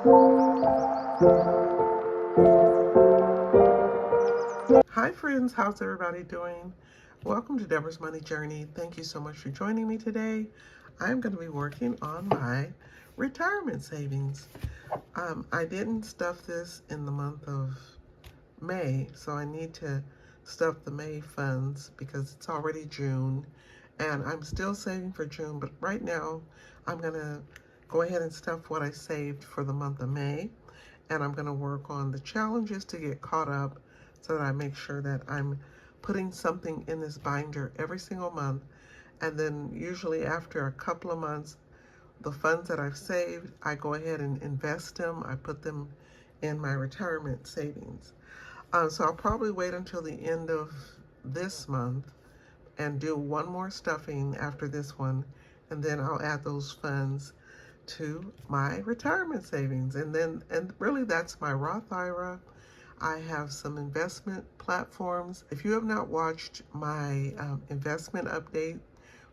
Hi friends, how's everybody doing? Welcome to Debra's Money Journey. Thank you so much for joining me today. I'm going to be working on my retirement savings. I didn't stuff this in the month of May, so I need to stuff the May funds because it's already June and I'm still saving for June, but right now I'm going to go ahead and stuff what I saved for the month of May, and I'm going to work on the challenges to get caught up so that I make sure that I'm putting something in this binder every single month, and then usually after a couple of months, the funds that I've saved, I go ahead and invest them. I put them in my retirement savings. So I'll probably wait until the end of this month and do one more stuffing after this one, and then I'll add those funds to my retirement savings. And really that's my Roth IRA. I have some investment platforms. If you have not watched my investment update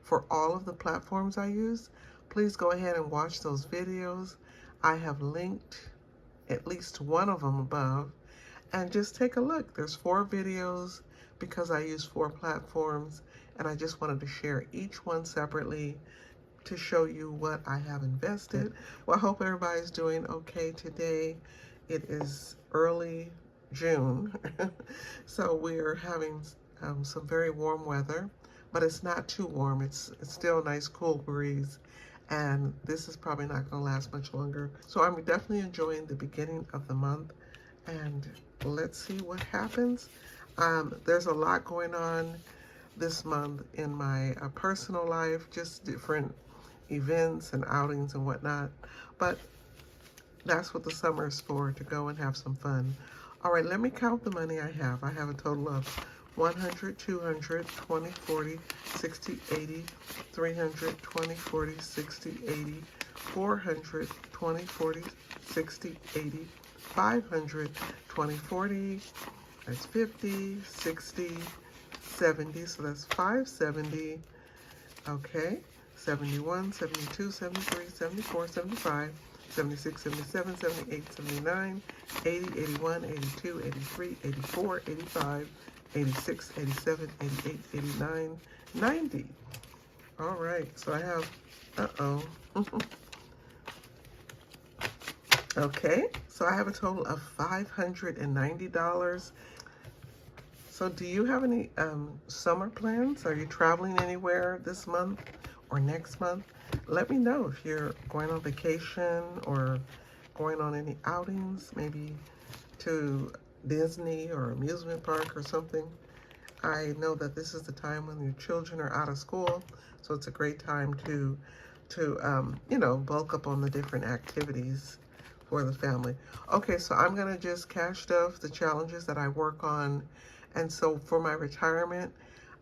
for all of the platforms I use, please go ahead and watch those videos. I have linked at least one of them above, and just take a look. There's 4 videos because I use 4 platforms, and I just wanted to share each one separately to show you what I have invested. Well, I hope everybody's doing okay today. It is early June, so we're having some very warm weather, but it's not too warm. It's still a nice cool breeze, and this is probably not going to last much longer. So I'm definitely enjoying the beginning of the month, and let's see what happens. There's a lot going on this month in my personal life, just different events and outings and whatnot, but that's what the summer is for, to go and have some fun. All right, let me count the money I have. I have a total of 100, 200, 20, 40, 60, 80, 300, 20, 40, 60, 80, 400, 20, 40, 60, 80, 500, 20, 40, that's 50, 60, 70, so that's 570, okay, 71, 72, 73, 74, 75, 76, 77, 78, 79, 80, 81, 82, 83, 84, 85, 86, 87, 88, 89, 90. All right, so I have, okay, so I have a total of $590. So do you have any summer plans? Are you traveling anywhere this month or next month? Let me know if you're going on vacation or going on any outings, maybe to Disney or amusement park or something. I know that this is the time when your children are out of school, so it's a great time to you know, bulk up on the different activities for the family. Okay, so I'm gonna just cash stuff the challenges that I work on. And so for my retirement,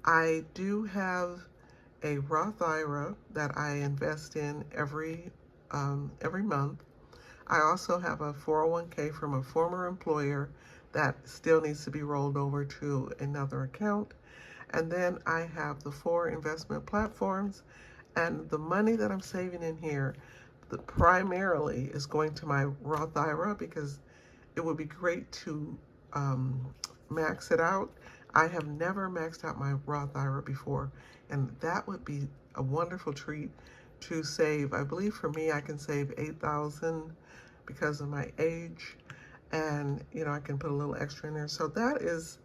I do have a Roth IRA that I invest in every month. I also have a 401k from a former employer that still needs to be rolled over to another account. And then I have the 4 investment platforms, and the money that I'm saving in here, primarily is going to my Roth IRA because it would be great to max it out. I have never maxed out my Roth IRA before, and that would be a wonderful treat to save. I believe for me, I can save $8,000 because of my age, and you know, I can put a little extra in there. So that is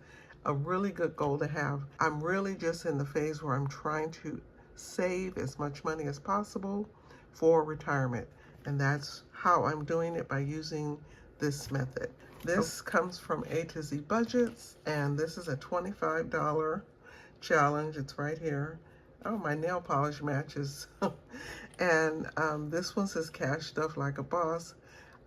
a really good goal to have. I'm really just in the phase where I'm trying to save as much money as possible for retirement, and that's how I'm doing it, by using this method. This comes from A to Z Budgets, and this is a $25 challenge. It's right here. Oh, my nail polish matches. And this one says cash stuff like a boss.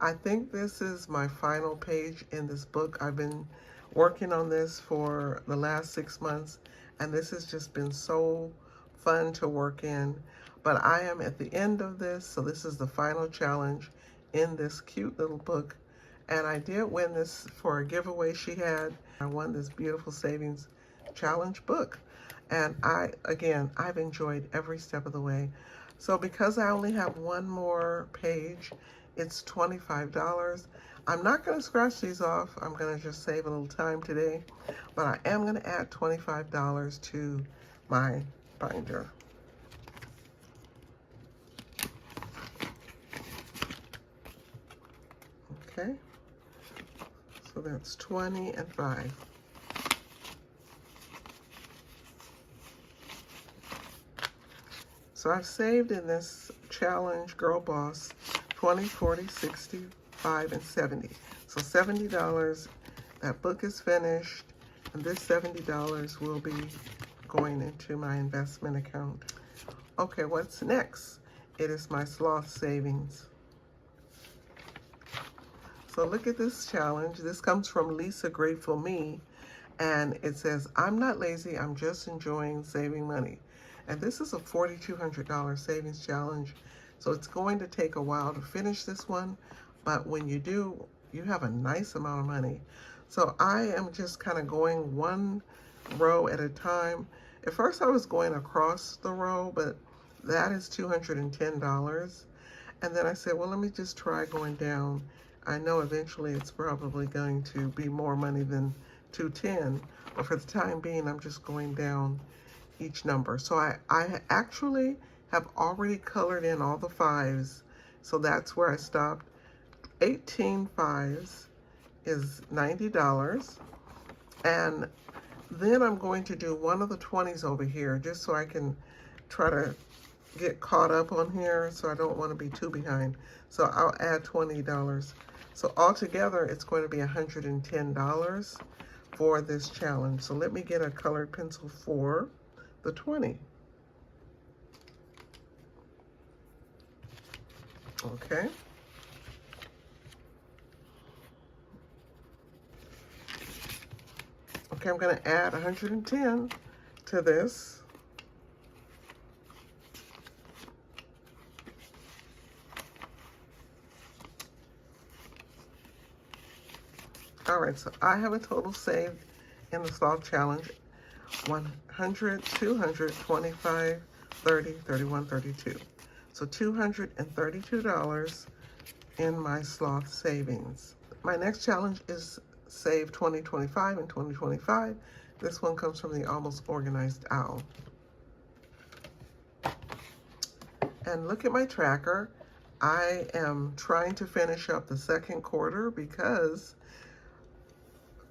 I think this is my final page in this book. I've been working on this for the last 6 months, and this has just been so fun to work in. But I am at the end of this, so this is the final challenge in this cute little book. And I did win this for a giveaway she had. I won this beautiful savings challenge book. And I've enjoyed every step of the way. So because I only have one more page it's $25. I'm not going to scratch these off. I'm going to just save a little time today, but I am going to add $25 to my binder. Okay, so that's 20 and 5. So I've saved in this challenge Girl Boss 20, 40, 60, 5, and 70. So $70, that book is finished, and this $70 will be going into my investment account. Okay, what's next? It is my Sloth savings. So look at this challenge. This comes from Lisa Grateful Me, and it says, I'm not lazy, I'm just enjoying saving money. And this is a $4,200 savings challenge. So it's going to take a while to finish this one, but when you do, you have a nice amount of money. So I am just kind of going one row at a time. At first I was going across the row, but that is $210. And then I said, well, let me just try going down. I know eventually it's probably going to be more money than $210, but for the time being, I'm just going down each number. So I actually have already colored in all the 5s, so that's where I stopped. 18 5s is $90, and then I'm going to do one of the 20s over here just so I can try to get caught up on here, so I don't want to be too behind. So I'll add $20. So altogether, it's going to be $110 for this challenge. So let me get a colored pencil for the 20. Okay. Okay, I'm going to add 110 to this. All right, so I have a total saved in the Sloth challenge, 100, 200, 25, 30, 31, 32. So $232 in my Sloth savings. My next challenge is Save 2025 and 2025. This one comes from the Almost Organized Owl. And look at my tracker. I am trying to finish up the second quarter because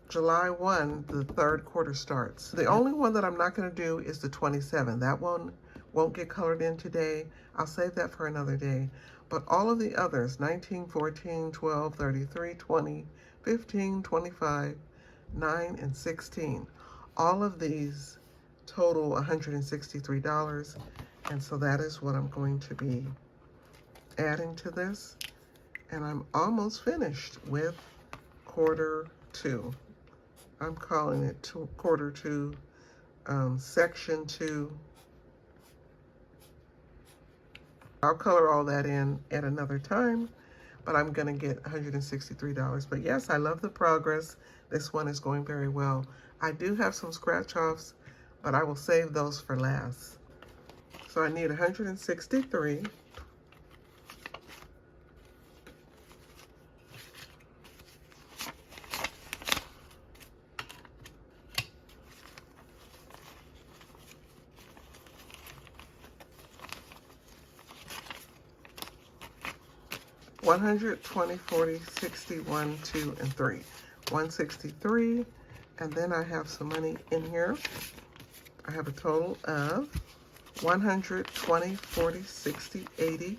July 1, the third quarter starts. The only one that I'm not going to do is the 27. That one won't get colored in today. I'll save that for another day. But all of the others, 19, 14, 12, 33, 20, 15, 25, 9, and 16, all of these total $163. And so that is what I'm going to be adding to this. And I'm almost finished with quarter 2. I'm calling it quarter 2, section 2. I'll color all that in at another time, but I'm gonna get $163. But yes, I love the progress. This one is going very well. I do have some scratch offs, but I will save those for last. So I need 163. $100, 20, 40, 60, 1, 2, and 3. 163, and then I have some money in here. I have a total of 100, 20, 40, 60, 80,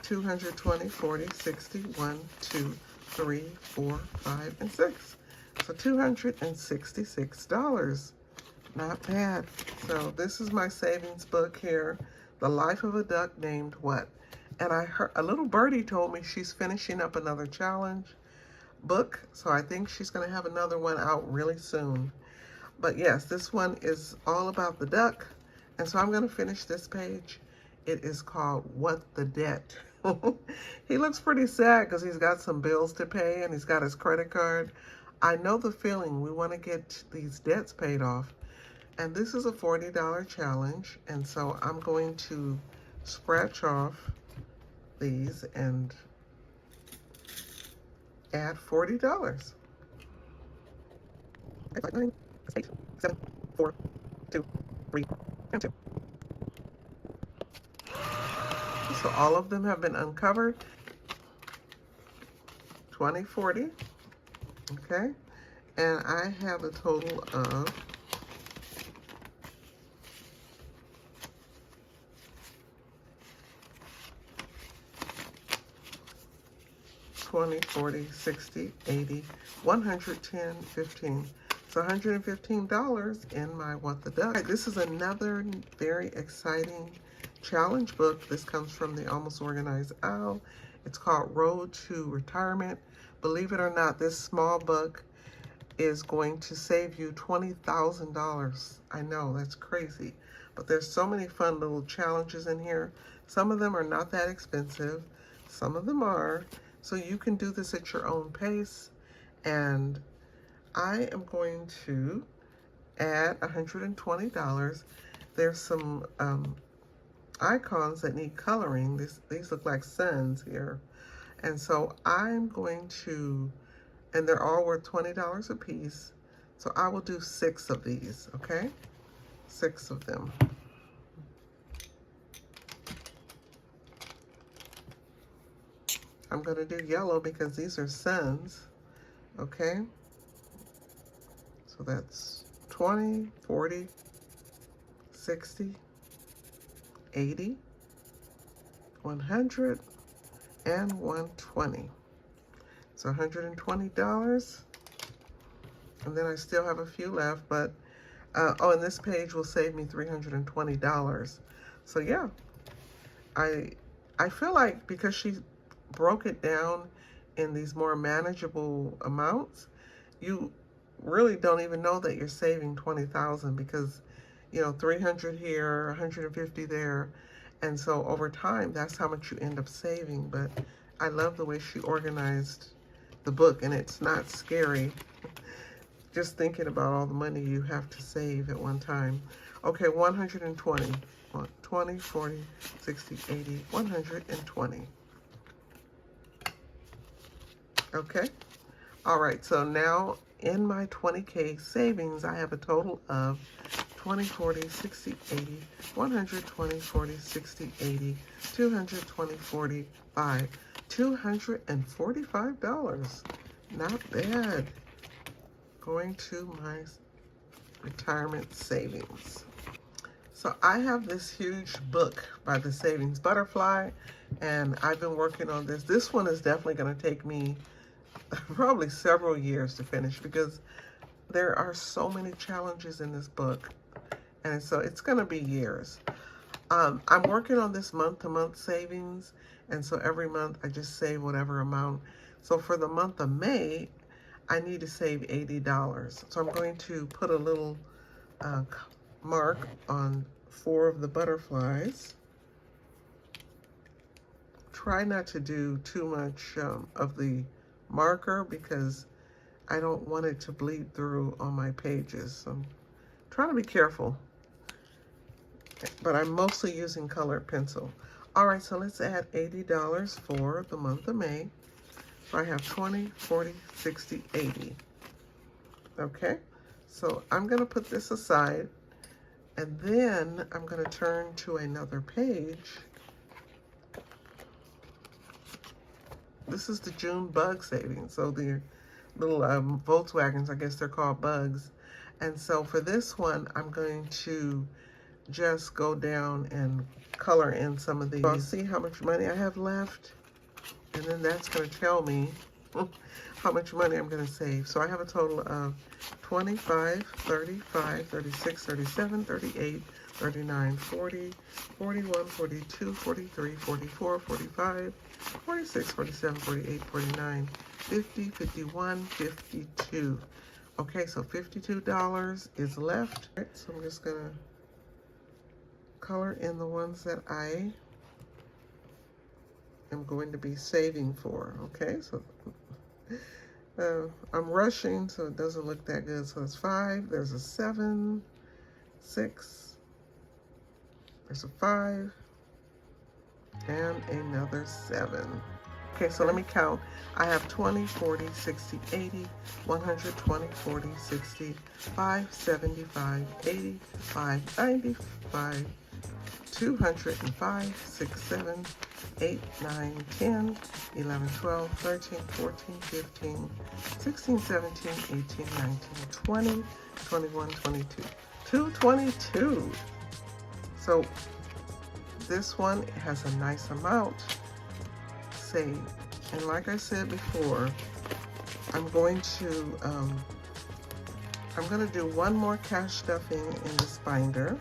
220, 40, 60, 1, 2, 3, 4, 5, and 6. So $266. Not bad. So this is my savings book here. The Life of a Duck Named What? And I heard a little birdie told me she's finishing up another challenge book, so I think she's going to have another one out really soon. But yes, this one is all about the duck, and so I'm going to finish this page. It is called What the Debt. He looks pretty sad because he's got some bills to pay and he's got his credit card. I know the feeling. We want to get these debts paid off, and this is a $40 challenge, and so I'm going to scratch off these and add $40. 5, 9, 8, 7, 4, 2, 3, and 2. So all of them have been uncovered. 20, 40. Okay. And I have a total of 20, 40, 60, 80, 110, 15. It's $115 in my What the Duck. This is another very exciting challenge book. This comes from the Almost Organized Owl. It's called Road to Retirement. Believe it or not, this small book is going to save you $20,000. I know, that's crazy. But there's so many fun little challenges in here. Some of them are not that expensive. Some of them are. So you can do this at your own pace. And I am going to add $120. There's some icons that need coloring. These look like suns here. And so I'm going to, and they're all worth $20 a piece. So I will do 6 of these, okay? 6 of them. I'm going to do yellow because these are suns, okay? So that's 20, 40, 60, 80, 100, and 120. So $120. And then I still have a few left, but, oh, and this page will save me $320. So yeah, I feel like because she broke it down in these more manageable amounts, you really don't even know that you're saving $20,000 because, you know, 300 here, 150 there. And so over time, that's how much you end up saving. But I love the way she organized the book, and it's not scary. Just thinking about all the money you have to save at one time. Okay, 120. 20, 40, 60, 80, 120. Okay. All right, so now in my 20K savings, I have a total of 20, 40, 60, 80, 120, 40, 60, 80, 220, 45, $245. Not bad. Going to my retirement savings. So I have this huge book by the Savings Butterfly, and I've been working on this. This one is definitely going to take me probably several years to finish because there are so many challenges in this book, and so it's going to be years. I'm working on this month-to-month savings, and so every month I just save whatever amount. So for the month of May, I need to save $80. So I'm going to put a little mark on 4 of the butterflies. Try not to do too much of the marker because I don't want it to bleed through on my pages. So I'm trying to be careful, but I'm mostly using colored pencil. All right, so let's add $80 for the month of May. So I have 20, 40, 60, 80. Okay, so I'm gonna put this aside, and then I'm gonna turn to another page. This is the June bug savings. So the little Volkswagens, I guess they're called bugs. And so for this one, I'm going to just go down and color in some of these. I'll see how much money I have left, and then that's going to tell me how much money I'm going to save. So I have a total of 25, 35, 36, 37, 38, 39, 40, 41, 42, 43, 44, 45, 46, 47, 48, 49, 50, 51, 52. Okay, so $52 is left. Right, so I'm just gonna color in the ones that I am going to be saving for. Okay, so I'm rushing, so it doesn't look that good. So it's 5, there's a 7, 6, there's a 5, and another 7. Okay, so let me count. I have 20, 40, 60, 80, 120, 40, 60, 5, 75, 80, 5, 95, 205, 6, 7, 8, 9, 10, 11, 12, 13, 14, 15, 16, 17, 18, 19, 20, 21, 22. 222. So this one has a nice amount saved. And like I said before, I'm going to do one more cash stuffing in this binder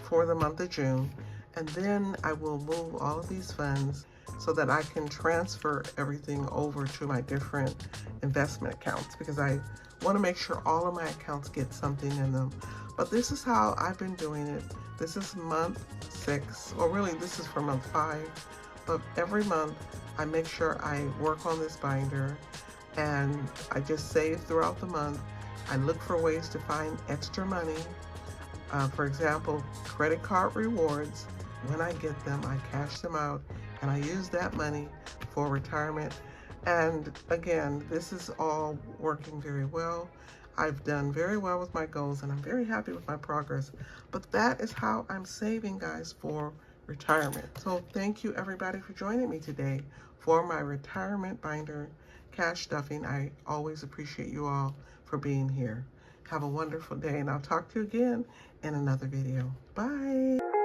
for the month of June, and then I will move all of these funds so that I can transfer everything over to my different investment accounts, because I want to make sure all of my accounts get something in them. But this is how I've been doing it. This is month 6, or really this is for month 5, but every month I make sure I work on this binder and I just save throughout the month. I look for ways to find extra money. For example, credit card rewards. When I get them, I cash them out and I use that money for retirement. And again, this is all working very well. I've done very well with my goals and I'm very happy with my progress. But that is how I'm saving, guys, for retirement. So thank you everybody for joining me today for my retirement binder cash stuffing. I always appreciate you all for being here. Have a wonderful day, and I'll talk to you again in another video. Bye.